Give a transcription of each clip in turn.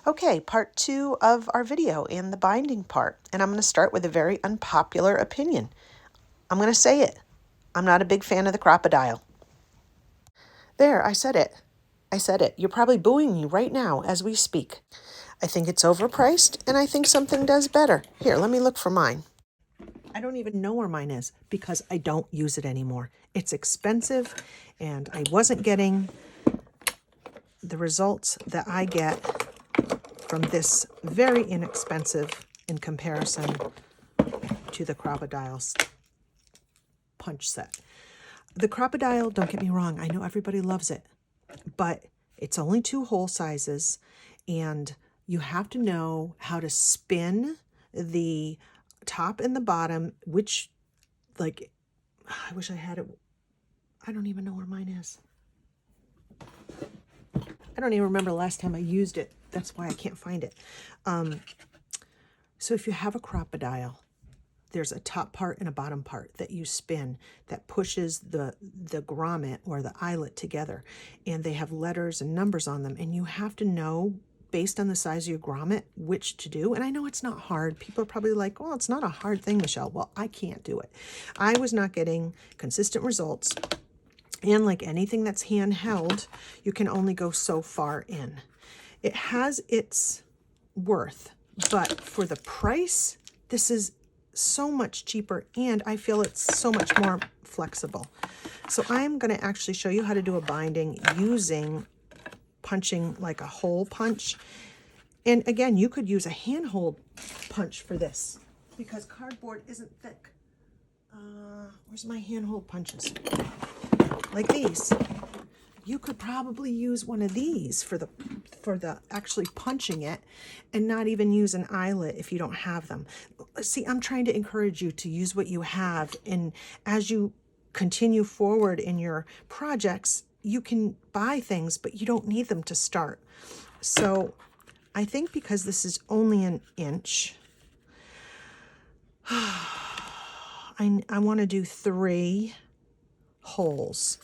Okay, part 2 of our video and the binding part. And I'm going to start with a very unpopular opinion. I'm going to say it. I'm not a big fan of the crocodile. There, I said it. I said it. You're probably booing me right now as we speak. I think it's overpriced, and I think something does better. Here, let me look for mine. I don't even know where mine is because I don't use it anymore. It's expensive, and I wasn't getting the results that I get from this very inexpensive in comparison to the crocodile's punch set. The crocodile, don't get me wrong, I know everybody loves it, but it's only 2 hole sizes, and you have to know how to spin the top and the bottom, which, like, I wish I had it. I don't even know where mine is. I don't even remember the last time I used it. That's why I can't find it. So if you have a crocodile, there's a top part and a bottom part that you spin that pushes the grommet or the eyelet together. And they have letters and numbers on them. And you have to know, based on the size of your grommet, which to do. And I know it's not hard. People are probably like, well, it's not a hard thing, Michelle. Well, I can't do it. I was not getting consistent results. And like anything that's handheld, you can only go so far in. It has its worth, but for the price, this is so much cheaper, and I feel it's so much more flexible. So I'm going to actually show you how to do a binding using punching like a hole punch. And again, you could use a handhold punch for this because cardboard isn't thick. Where's my handhold punches? Like these. You could probably use one of these for the actually punching it, and not even use an eyelet if you don't have them. See, I'm trying to encourage you to use what you have, and as you continue forward in your projects, you can buy things, but you don't need them to start. So I think because this is only an inch, I want to do 3 holes.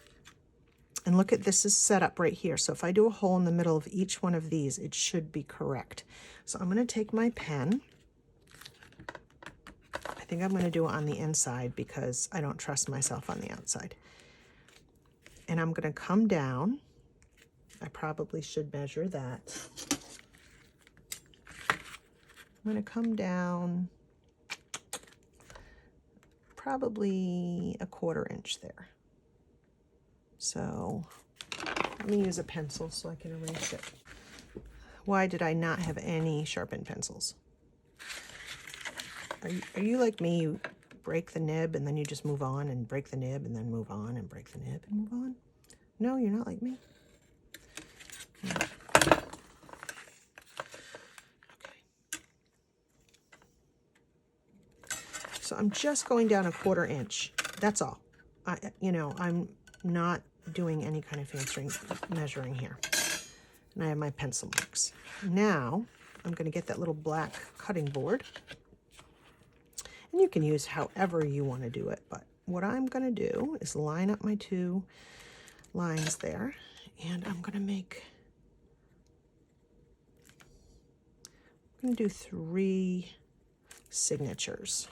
And look at this is set up right here. So if I do a hole in the middle of each one of these, it should be correct. So I'm going to take my pen. I think I'm going to do it on the inside because I don't trust myself on the outside. And I'm going to come down. I probably should measure that. I'm going to come down probably a 1/4 inch there. So let me use a pencil so I can erase it. Why did I not have any sharpened pencils? Are you like me? You break the nib and then you just move on, and break the nib and then move on, and break the nib and move on? No, you're not like me. No. Okay. So I'm just going down a 1/4 inch. That's all. I'm not doing any kind of fancy measuring here. And I have my pencil marks. Now I'm going to get that little black cutting board. And you can use however you want to do it, but what I'm going to do is line up my 2 lines there, and I'm going to do 3 signatures.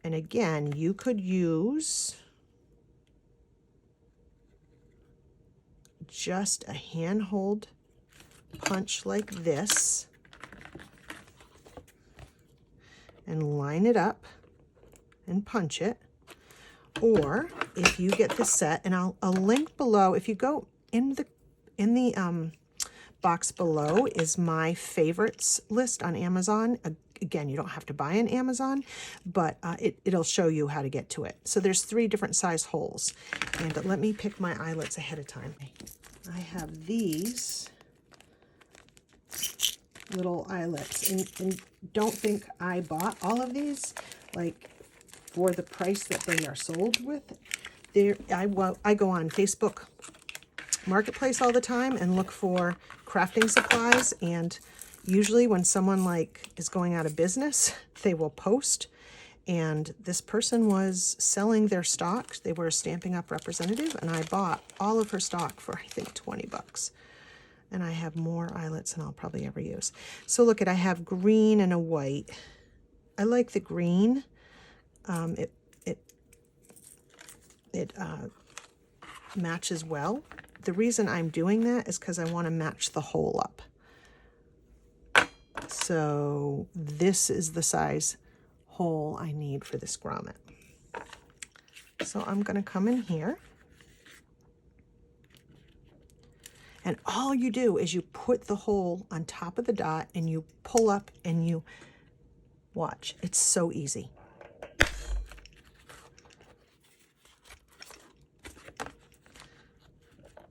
And again, you could use just a handhold punch like this and line it up and punch it. Or if you get the set, and I'll link below, if you go in the box below is my favorites list on Amazon. Again, you don't have to buy on Amazon, but it'll show you how to get to it. So there's 3 different size holes. And let me pick my eyelets ahead of time. I have these little eyelets. And don't think I bought all of these, like, for the price that they are sold with. I go on Facebook Marketplace all the time and look for crafting supplies, and usually when someone like is going out of business, they will post And this person was selling their stock. They were a Stampin' Up! Representative, and I bought all of her stock for, I think, 20 bucks. And I have more eyelets than I'll probably ever use. So look at, I have green and a white. I like the green. It matches well. The reason I'm doing that is because I want to match the hole up. So this is the size hole I need for this grommet. So I'm going to come in here. And all you do is you put the hole on top of the dot and you pull up and you watch. It's so easy.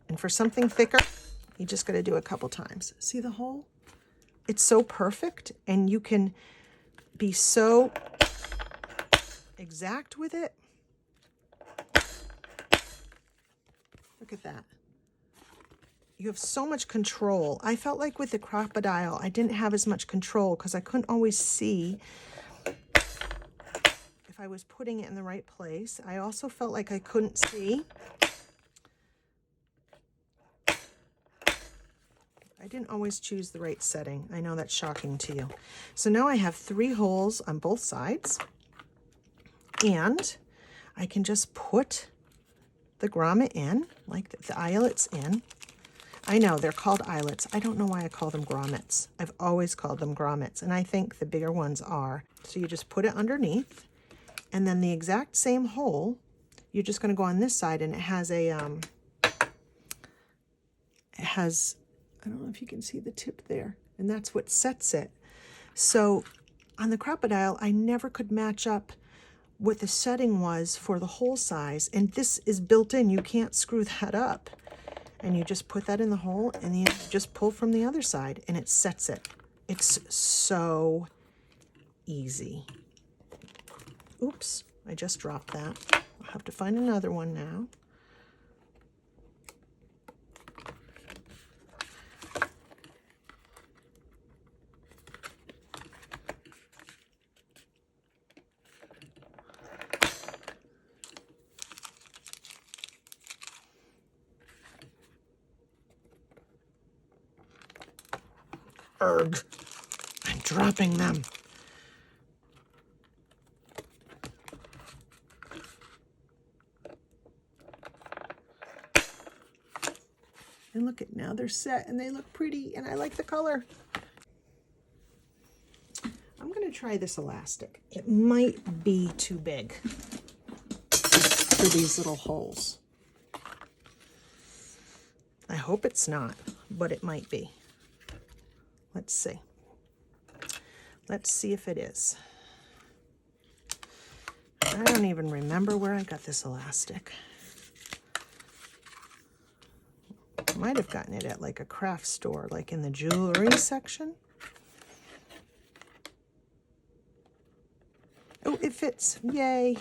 And for something thicker, you just got to do it a couple times. See the hole? It's so perfect, and you can be so exact with it. Look at that. You have so much control. I felt like with the crocodile, I didn't have as much control because I couldn't always see if I was putting it in the right place. I also felt like I couldn't see. I didn't always choose the right setting. I know that's shocking to you. So now I have 3 holes on both sides, and I can just put the grommet in, like the eyelets in. I know they're called eyelets. I don't know why I call them grommets. I've always called them grommets, and I think the bigger ones are. So you just put it underneath, and then the exact same hole, you're just going to go on this side, and it has a, I don't know if you can see the tip there, and that's what sets it. So on the crocodile, I never could match up what the setting was for the hole size, and this is built in. You can't screw that up. And you just put that in the hole, and you just pull from the other side, and it sets it. It's so easy. Oops, I just dropped that. I'll have to find another one now. Erg, I'm dropping them. And look at, now they're set and they look pretty, and I like the color. I'm going to try this elastic. It might be too big for these little holes. I hope it's not, but it might be. Let's see. Let's see if it is. I don't even remember where I got this elastic. I might have gotten it at like a craft store, like in the jewelry section. Oh, it fits. Yay.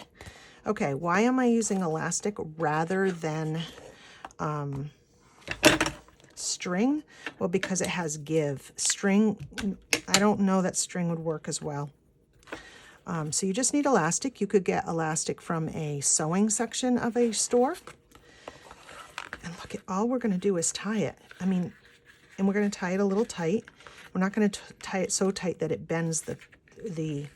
Okay, why am I using elastic rather than string? Well, because it has give. String, I don't know that string would work as well. So you just need elastic. You could get elastic from a sewing section of a store. And look, at all we're going to do is tie it. I mean, and we're going to tie it a little tight. We're not going to tie it so tight that it bends the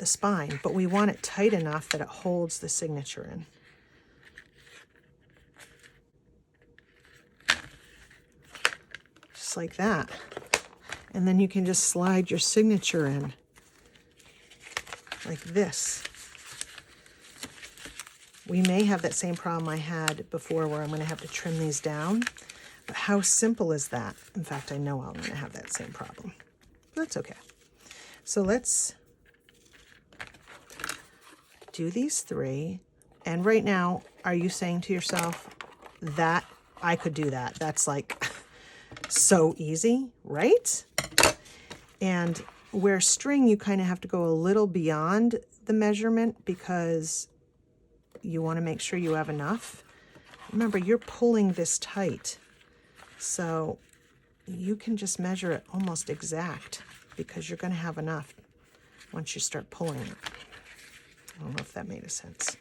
spine, but we want it tight enough that it holds the signature in. Just like that. And then you can just slide your signature in like this. We may have that same problem I had before where I'm going to have to trim these down. But how simple is that? In fact, I know I'm going to have that same problem. But that's okay. So let's do these 3. And right now, are you saying to yourself that I could do that? That's like so easy, right? And where string, you kind of have to go a little beyond the measurement because you want to make sure you have enough. Remember, you're pulling this tight, so you can just measure it almost exact. because you're going to have enough once you start pulling it. I don't know if that made a sense.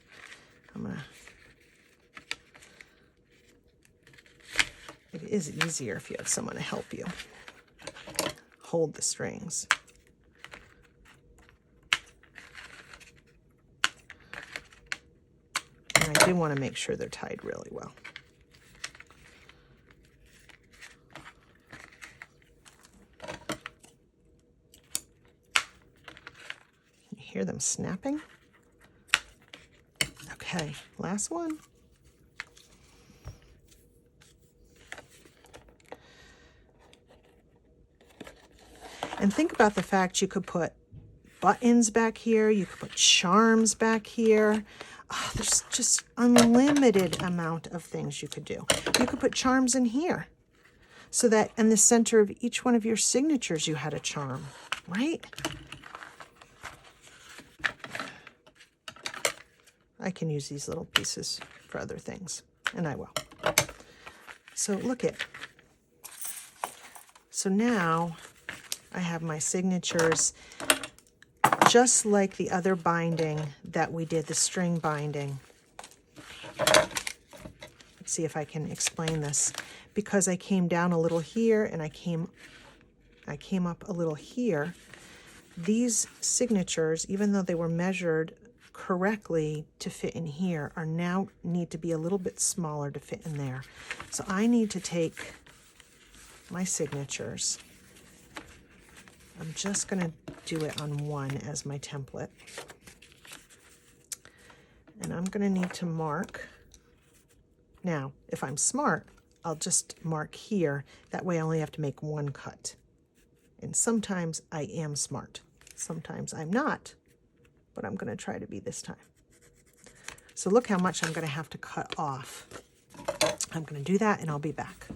It is easier if you have someone to help you hold the strings. And I do want to make sure they're tied really well. Can you hear them snapping? Okay, last one. And think about the fact you could put buttons back here, you could put charms back here. Oh, there's just unlimited amount of things you could do. You could put charms in here so that in the center of each one of your signatures you had a charm, right? I can use these little pieces for other things, and I will. So look at, so now I have my signatures just like the other binding that we did, the string binding. Let's see if I can explain this. Because I came down a little here and I came up a little here, these signatures, even though they were measured correctly to fit in here, are now need to be a little bit smaller to fit in there. So I need to take my signatures. I'm just going to do it on one as my template. And I'm going to need to mark. Now, if I'm smart, I'll just mark here. That way I only have to make one cut. And sometimes I am smart. Sometimes I'm not. But I'm going to try to be this time. So look how much I'm going to have to cut off. I'm going to do that and I'll be back.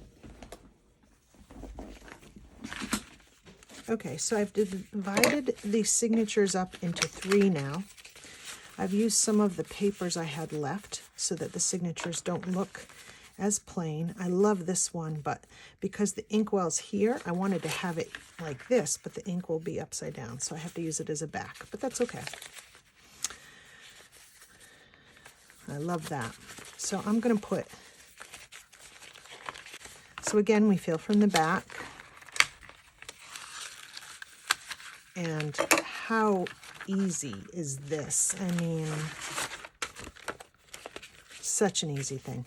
Okay, so I've divided the signatures up into 3 now. I've used some of the papers I had left so that the signatures don't look as plain. I love this one, but because the inkwell's here, I wanted to have it like this, but the ink will be upside down, so I have to use it as a back, but that's okay. I love that. So I'm going to put, so again, we feel from the back. And how easy is this? I mean, such an easy thing.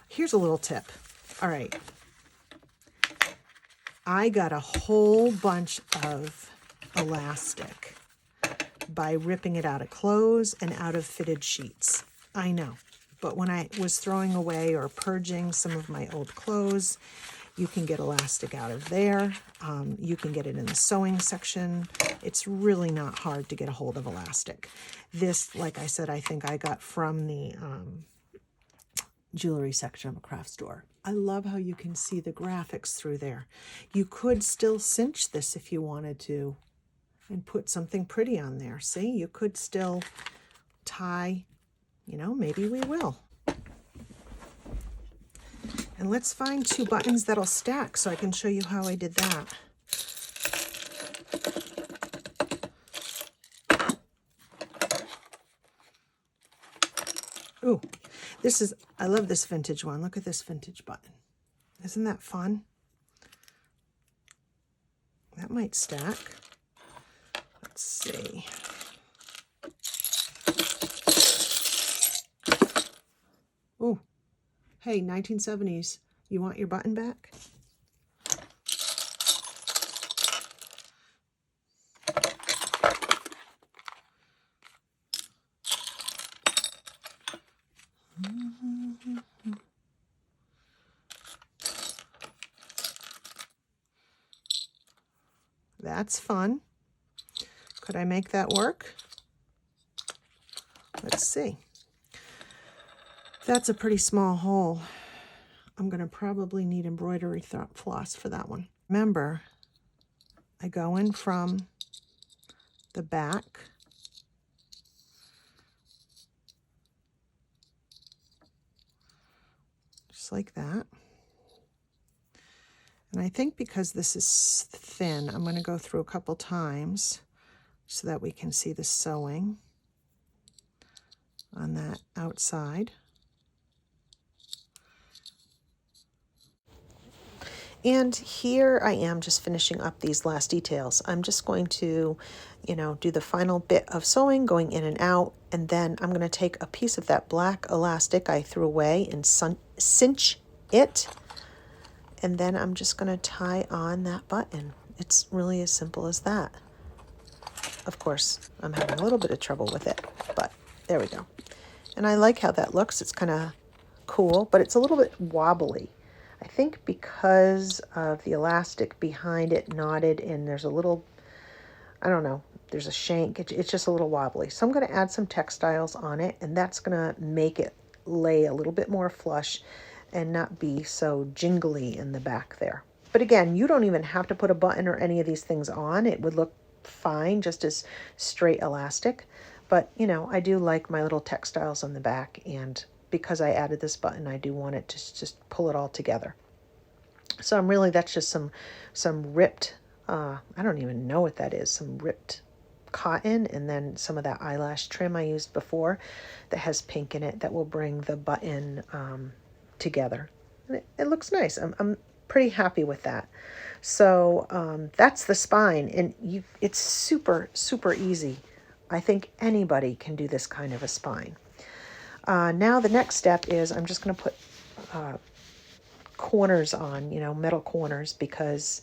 Here's a little tip. All right. I got a whole bunch of elastic by ripping it out of clothes and out of fitted sheets. I know. But when I was throwing away or purging some of my old clothes, you can get elastic out of there. You can get it in the sewing section. It's really not hard to get a hold of elastic. This, like I said, I think I got from the jewelry section of a craft store. I love how you can see the graphics through there. You could still cinch this if you wanted to and put something pretty on there. See, you could still tie, you know, maybe we will. And let's find 2 buttons that'll stack so I can show you how I did that. Ooh, this is, I love this vintage one. Look at this vintage button. Isn't that fun? That might stack. Let's see. Ooh. Hey, 1970s, you want your button back? That's fun. Could I make that work? Let's see. That's a pretty small hole. I'm going to probably need embroidery floss for that one. Remember, I go in from the back. Just like that. And And I think because this is thin, I'm going to go through a couple times so that we can see the sewing on that outside. And here I am just finishing up these last details. I'm just going to, do the final bit of sewing, going in and out, and then I'm going to take a piece of that black elastic I threw away and cinch it, and then I'm just going to tie on that button. It's really as simple as that. Of course, I'm having a little bit of trouble with it, but there we go. And I like how that looks. It's kind of cool, but it's a little bit wobbly. I think because of the elastic behind it knotted and there's a little, I don't know, there's a shank. It's just a little wobbly. So I'm going to add some textiles on it, and that's going to make it lay a little bit more flush and not be so jingly in the back there. But again, you don't even have to put a button or any of these things on. It would look fine just as straight elastic. But, I do like my little textiles on the back, and because I added this button, I do want it to just pull it all together. So that's just some ripped, I don't even know what that is, some ripped cotton, and then some of that eyelash trim I used before that has pink in it that will bring the button together. And it looks nice. I'm pretty happy with that. So that's the spine, and it's super, super easy. I think anybody can do this kind of a spine. Now the next step is I'm just going to put corners on, metal corners, because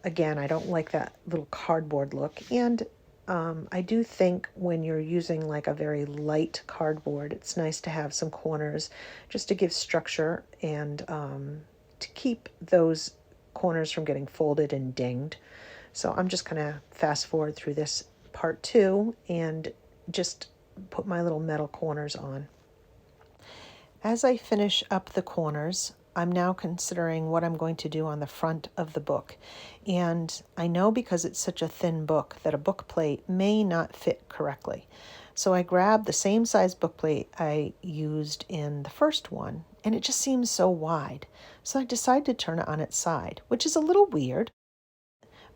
again, I don't like that little cardboard look. And I do think when you're using like a very light cardboard, it's nice to have some corners just to give structure and to keep those corners from getting folded and dinged. So I'm just going to fast forward through this part 2 and just put my little metal corners on. As I finish up the corners, I'm now considering what I'm going to do on the front of the book. And I know because it's such a thin book that a book plate may not fit correctly. So I grabbed the same size book plate I used in the first one, and it just seems so wide. So I decided to turn it on its side, which is a little weird,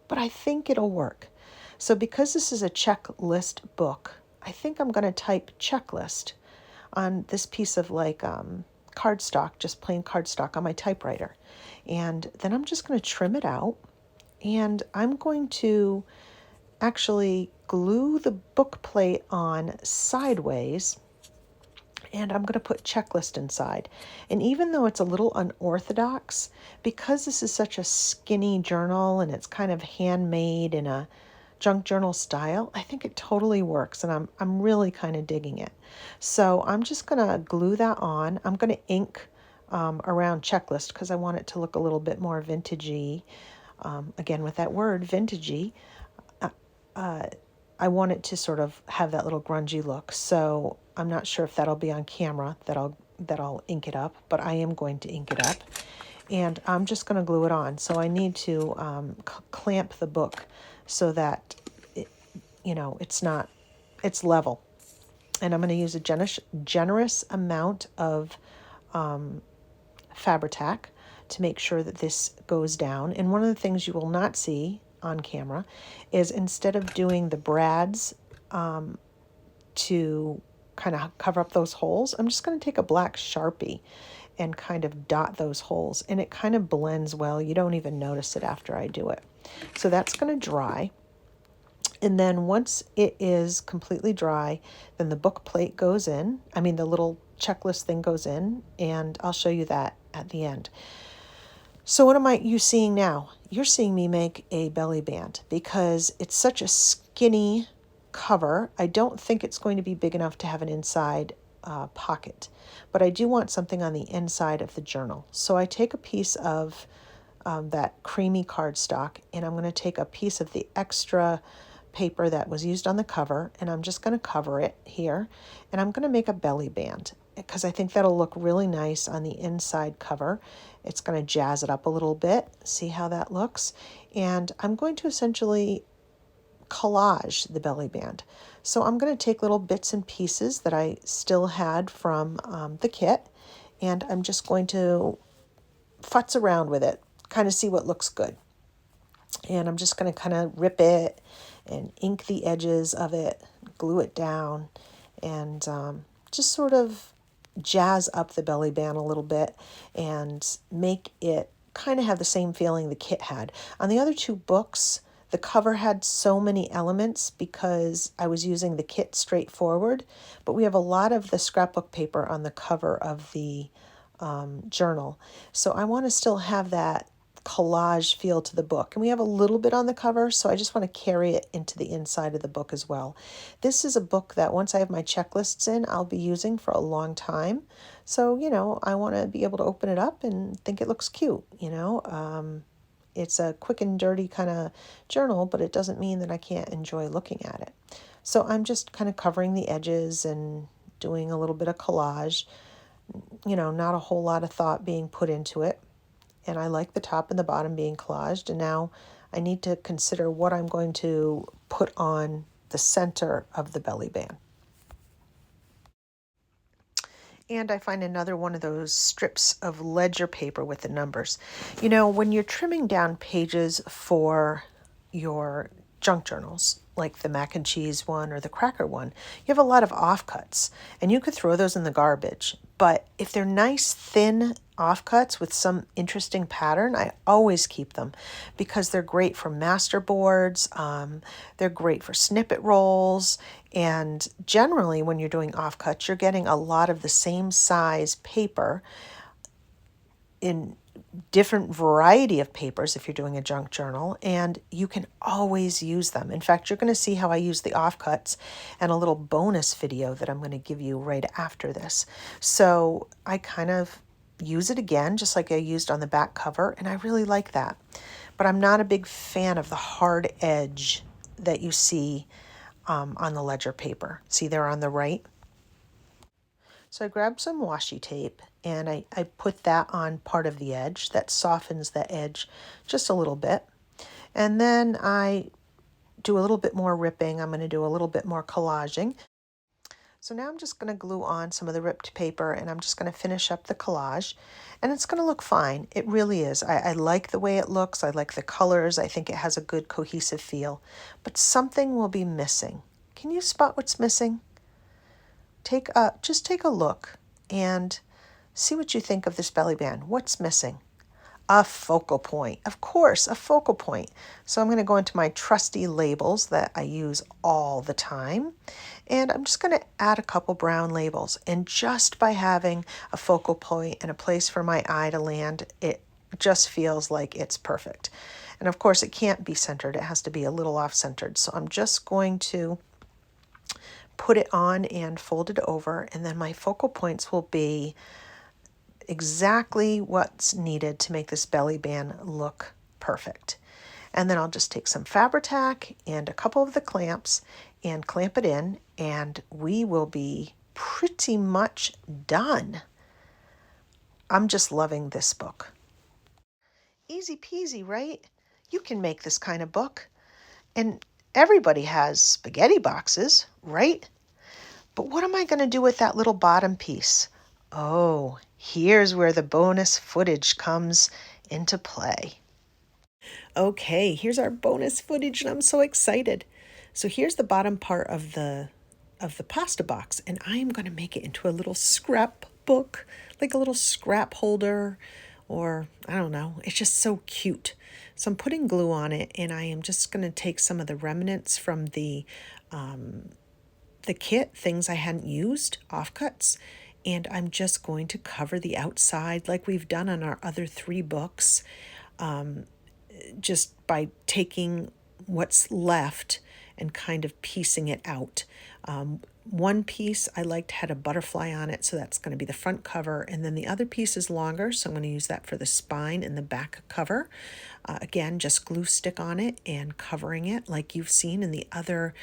but I think it'll work. So because this is a checklist book, I think I'm going to type checklist on this piece of cardstock, just plain cardstock on my typewriter. And then I'm just going to trim it out, and I'm going to actually glue the book plate on sideways, and I'm going to put checklist inside. And even though it's a little unorthodox, because this is such a skinny journal and it's kind of handmade in a junk journal style, I think it totally works, and I'm really kind of digging it. So I'm just going to glue that on. I'm going to ink around checklist because I want it to look a little bit more vintagey. Again, with that word, vintagey, I want it to sort of have that little grungy look. So I'm not sure if that'll be on camera, that I'll ink it up, but I am going to ink it up. And I'm just going to glue it on. So I need to clamp the book so that it's level. And I'm going to use a generous amount of Fabri-Tac to make sure that this goes down. And one of the things you will not see on camera is, instead of doing the brads to kind of cover up those holes, I'm just going to take a black Sharpie and kind of dot those holes, and it kind of blends well. You don't even notice it after I do it. So that's going to dry. And then once it is completely dry, then the book plate goes in. The little checklist thing goes in, and I'll show you that at the end. So what am you seeing now? You're seeing me make a belly band because it's such a skinny cover. I don't think it's going to be big enough to have an inside pocket, but I do want something on the inside of the journal. So I take a piece of that creamy cardstock, and I'm going to take a piece of the extra paper that was used on the cover, and I'm just going to cover it here, and I'm going to make a belly band because I think that'll look really nice on the inside cover. It's going to jazz it up a little bit. See how that looks? And I'm going to essentially collage the belly band. So I'm going to take little bits and pieces that I still had from the kit, and I'm just going to futz around with it, kind of see what looks good. And I'm just going to kind of rip it and ink the edges of it, glue it down, and just sort of jazz up the belly band a little bit and make it kind of have the same feeling the kit had. On the other two books, the cover had so many elements because I was using the kit straightforward, but we have a lot of the scrapbook paper on the cover of the journal. So I want to still have that collage feel to the book. And we have a little bit on the cover, so I just want to carry it into the inside of the book as well. This is a book that once I have my checklists in, I'll be using for a long time. So, I want to be able to open it up and think it looks cute, It's a quick and dirty kind of journal, but it doesn't mean that I can't enjoy looking at it. So I'm just kind of covering the edges and doing a little bit of collage, not a whole lot of thought being put into it. And I like the top and the bottom being collaged. And now I need to consider what I'm going to put on the center of the belly band. And I find another one of those strips of ledger paper with the numbers. When you're trimming down pages for your junk journals, like the mac and cheese one or the cracker one, you have a lot of offcuts, and you could throw those in the garbage. But if they're nice, thin offcuts with some interesting pattern, I always keep them because they're great for master boards. They're great for snippet rolls. And generally, when you're doing offcuts, you're getting a lot of the same size paper in different variety of papers if you're doing a junk journal, and you can always use them. In fact, you're going to see how I use the offcuts and a little bonus video that I'm going to give you right after this. So I kind of use it again, just like I used on the back cover, and I really like that. But I'm not a big fan of the hard edge that you see on the ledger paper. See there on the right? So I grabbed some washi tape and I put that on part of the edge. That softens the edge just a little bit. And then I do a little bit more ripping. I'm going to do a little bit more collaging. So now I'm just going to glue on some of the ripped paper and I'm just going to finish up the collage. And it's going to look fine. It really is. I like the way it looks. I like the colors. I think it has a good cohesive feel. But something will be missing. Can you spot what's missing? Just take a look and see what you think of this belly band. What's missing? A focal point. Of course, a focal point. So I'm going to go into my trusty labels that I use all the time. And I'm just going to add a couple brown labels. And just by having a focal point and a place for my eye to land, it just feels like it's perfect. And of course, it can't be centered. It has to be a little off-centered. So I'm just going to put it on and fold it over, and then my focal points will be exactly what's needed to make this belly band look perfect. And then I'll just take some Fabri-Tac and a couple of the clamps and clamp it in, and we will be pretty much done. I'm just loving this book. Easy peasy, right? You can make this kind of book. And everybody has spaghetti boxes, right? But what am I going to do with that little bottom piece? Oh, here's where the bonus footage comes into play. Okay, here's our bonus footage, and I'm so excited. So here's the bottom part of the pasta box, and I am going to make it into a little scrapbook, like a little scrap holder, or I don't know. It's just so cute. So I'm putting glue on it, and I am just going to take some of the remnants from the kit, things I hadn't used, offcuts, and I'm just going to cover the outside like we've done on our other 3 books, just by taking what's left and kind of piecing it out. One piece I liked had a butterfly on it, so that's going to be the front cover, and then the other piece is longer, so I'm going to use that for the spine and the back cover. Again, just glue stick on it and covering it like you've seen in the other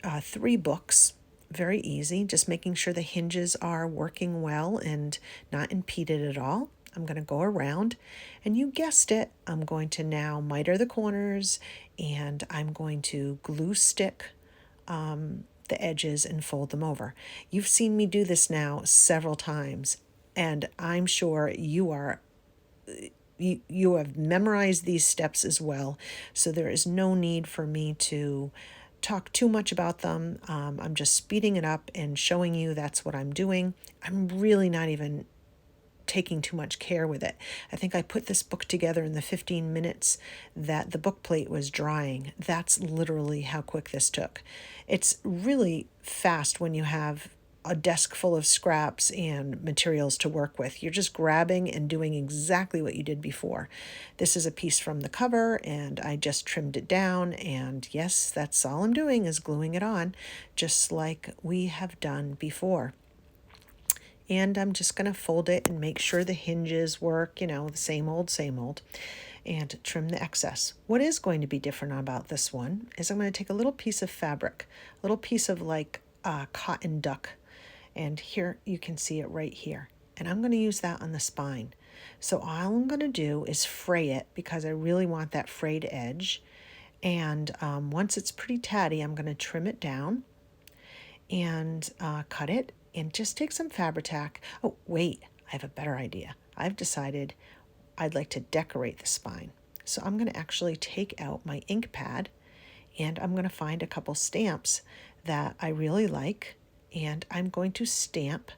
3 books. Very easy, just making sure the hinges are working well and not impeded at all. I'm going to go around, and you guessed it, I'm going to now miter the corners, and I'm going to glue stick the edges and fold them over. You've seen me do this now several times, and I'm sure you are you have memorized these steps as well, so there is no need for me to talk too much about them. I'm just speeding it up and showing you that's what I'm doing. I'm really not even taking too much care with it. I think I put this book together in the 15 minutes that the book plate was drying. That's literally how quick this took. It's really fast when you have a desk full of scraps and materials to work with. You're just grabbing and doing exactly what you did before. This is a piece from the cover, and I just trimmed it down, and yes, that's all I'm doing is gluing it on, just like we have done before. And I'm just going to fold it and make sure the hinges work, the same old, and trim the excess. What is going to be different about this one is I'm going to take a little piece of fabric, a little piece of like cotton duck, and here you can see it right here. And I'm going to use that on the spine. So all I'm going to do is fray it because I really want that frayed edge. And once it's pretty tatty, I'm going to trim it down and cut it and just take some Fabri-Tac. Oh, wait, I have a better idea. I've decided I'd like to decorate the spine. So I'm going to actually take out my ink pad and I'm going to find a couple stamps that I really like, and I'm going to stamp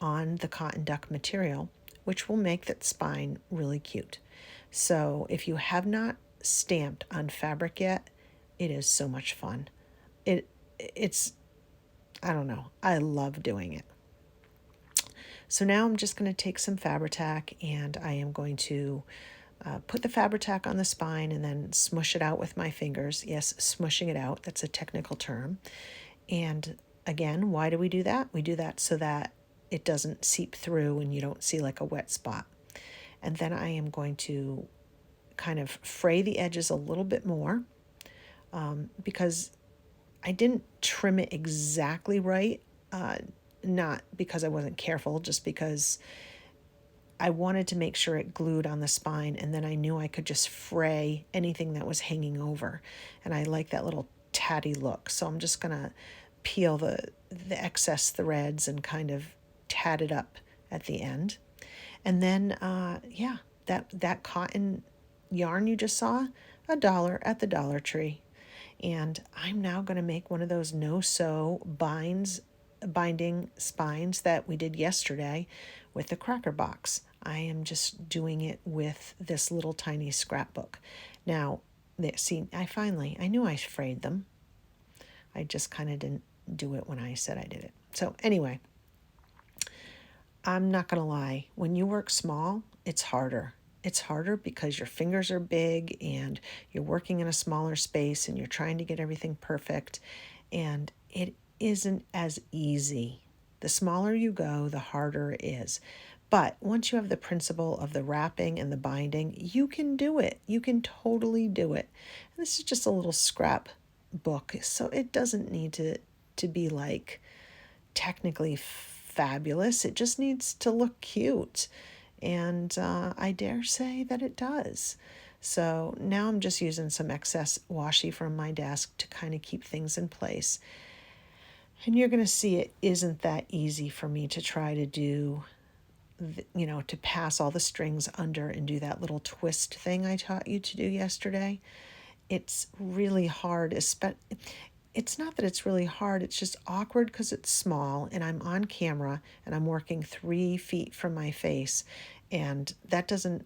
on the cotton duck material, which will make that spine really cute. So if you have not stamped on fabric yet, it is so much fun. It's I don't know, I love doing it. So now I'm just going to take some Fabri-Tac and I am going to put the Fabri-Tac on the spine and then smush it out with my fingers. Yes, smushing it out, that's a technical term. And again, why do we do that? We do that so that it doesn't seep through and you don't see like a wet spot. And then I am going to kind of fray the edges a little bit more because I didn't trim it exactly right, not because I wasn't careful, just because I wanted to make sure it glued on the spine, and then I knew I could just fray anything that was hanging over. And I like that little tatty look. So I'm just going to peel the excess threads and kind of tat it up at the end. And then, that cotton yarn you just saw, $1 at the Dollar Tree. And I'm now going to make one of those no-sew binding spines that we did yesterday with the cracker box. I am just doing it with this little tiny scrapbook. Now, see, I knew I frayed them. I just kind of didn't do it when I said I did it. So anyway, I'm not going to lie. When you work small, it's harder. It's harder because your fingers are big and you're working in a smaller space and you're trying to get everything perfect. And it isn't as easy. The smaller you go, the harder it is. But once you have the principle of the wrapping and the binding, you can do it. You can totally do it. And this is just a little scrap book, so it doesn't need to be like technically fabulous. It just needs to look cute. And I dare say that it does. So now I'm just using some excess washi from my desk to kind of keep things in place. And you're going to see it isn't that easy for me to try to do, to pass all the strings under and do that little twist thing I taught you to do yesterday. It's really hard. It's not that it's really hard, it's just awkward because it's small and I'm on camera and I'm working 3 feet from my face, and that doesn't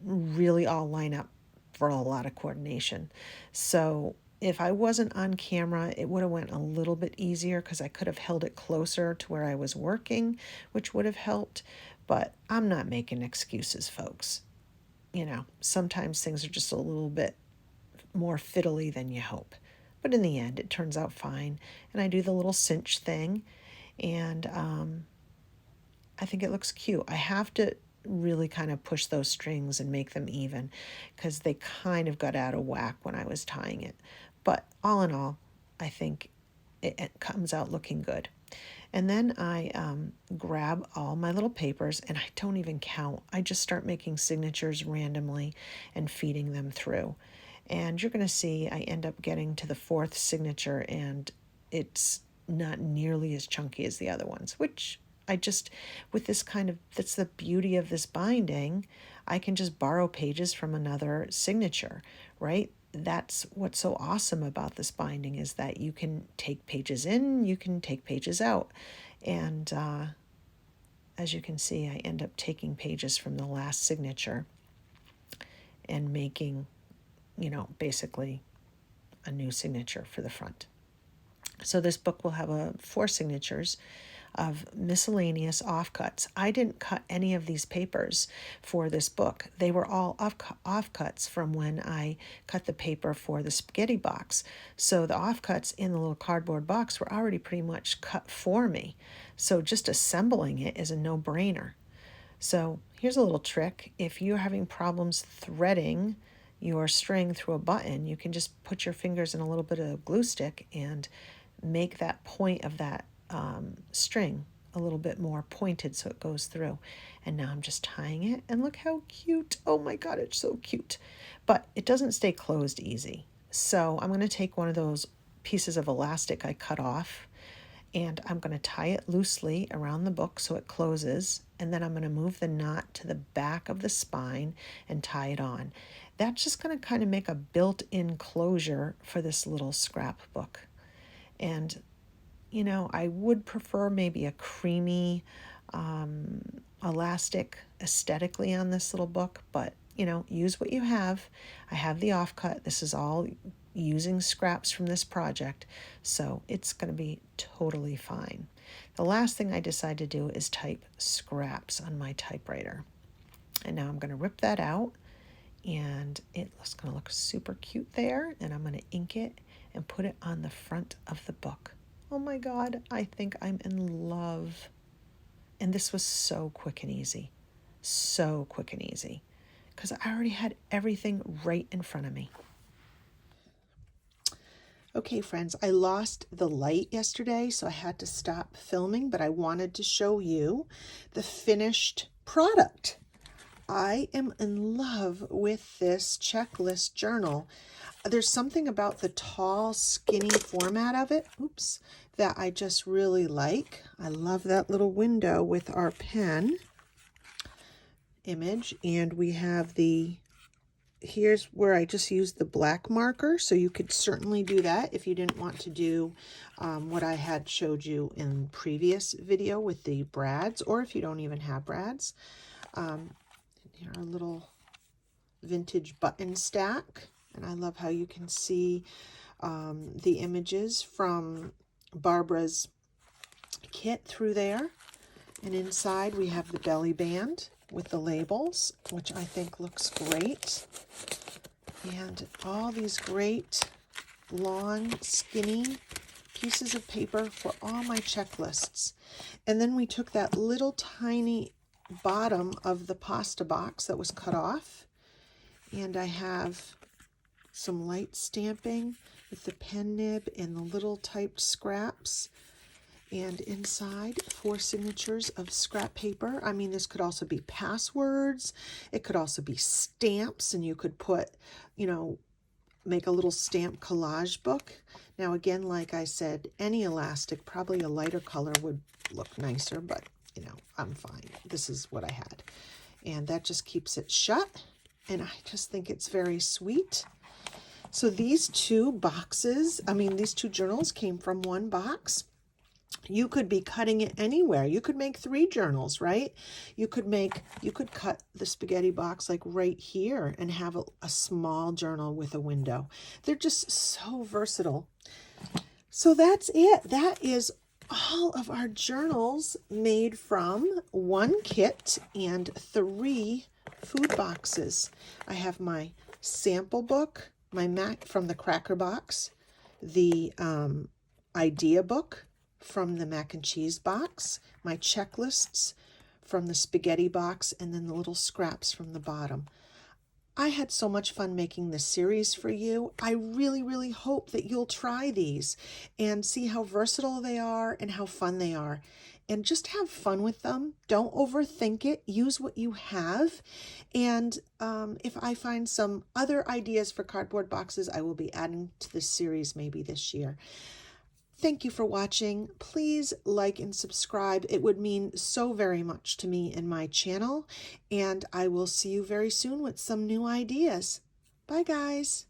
really all line up for a lot of coordination. So if I wasn't on camera, it would have went a little bit easier because I could have held it closer to where I was working, which would have helped. But I'm not making excuses, folks. Sometimes things are just a little bit more fiddly than you hope. But in the end, it turns out fine. And I do the little cinch thing, and I think it looks cute. I have to really kind of push those strings and make them even because they kind of got out of whack when I was tying it. But all in all, I think it comes out looking good. And then I grab all my little papers, and I don't even count. I just start making signatures randomly and feeding them through. And you're going to see I end up getting to the 4th signature, and it's not nearly as chunky as the other ones, which with this that's the beauty of this binding. I can just borrow pages from another signature, right? That's what's so awesome about this binding, is that you can take pages in, you can take pages out. And as you can see, I end up taking pages from the last signature and making, basically a new signature for the front. So this book will have 4 signatures of miscellaneous offcuts. I didn't cut any of these papers for this book. They were all offcuts from when I cut the paper for the spaghetti box. So the offcuts in the little cardboard box were already pretty much cut for me. So just assembling it is a no-brainer. So here's a little trick. If you're having problems threading your string through a button, you can just put your fingers in a little bit of glue stick and make that point of that string a little bit more pointed so it goes through. And now I'm just tying it, and look how cute. Oh my God, it's so cute. But it doesn't stay closed easy. So I'm going to take one of those pieces of elastic I cut off, and I'm going to tie it loosely around the book so it closes, and then I'm going to move the knot to the back of the spine and tie it on. That's just going to kind of make a built-in closure for this little scrapbook. And I would prefer maybe a creamy elastic aesthetically on this little book, but use what you have. I have the offcut. This is all using scraps from this project, so it's going to be totally fine. The last thing I decide to do is type scraps on my typewriter. And now I'm going to rip that out, and it's going to look super cute there, and I'm going to ink it and put it on the front of the book. Oh my God, I think I'm in love. And this was so quick and easy. So quick and easy. Because I already had everything right in front of me. Okay, friends, I lost the light yesterday, so I had to stop filming, but I wanted to show you the finished product. I am in love with this checklist journal. There's something about the tall, skinny format of it, that I just really like. I love that little window with our pen image, and we have here's where I just used the black marker, so you could certainly do that if you didn't want to do what I had showed you in previous video with the brads, or if you don't even have brads. Here are a little vintage button stack, and I love how you can see the images from Barbara's kit through there. And inside we have the belly band with the labels, which I think looks great. And all these great long, skinny pieces of paper for all my checklists. And then we took that little tiny bottom of the pasta box that was cut off, and I have some light stamping with the pen nib and the little typed scraps, and inside 4 signatures of scrap paper. I mean, this could also be passwords, it could also be stamps, and you could put, make a little stamp collage book. Now again, like I said, any elastic, probably a lighter color would look nicer, but I'm fine. This is what I had. And that just keeps it shut. And I just think it's very sweet. So these 2 boxes, these 2 journals came from one box. You could be cutting it anywhere. You could make 3 journals, right? You could cut the spaghetti box like right here and have a small journal with a window. They're just so versatile. So that's it. That is all of our journals made from 1 kit and 3 food boxes. I have my sample book, my Mac from the Cracker Box, the idea book from the mac and cheese box, my checklists from the spaghetti box, and then the little scraps from the bottom. I had so much fun making this series for you. I really, really hope that you'll try these and see how versatile they are and how fun they are. And just have fun with them. Don't overthink it. Use what you have. And if I find some other ideas for cardboard boxes, I will be adding to this series maybe this year. Thank you for watching. Please like and subscribe. It would mean so very much to me and my channel. And I will see you very soon with some new ideas. Bye, guys.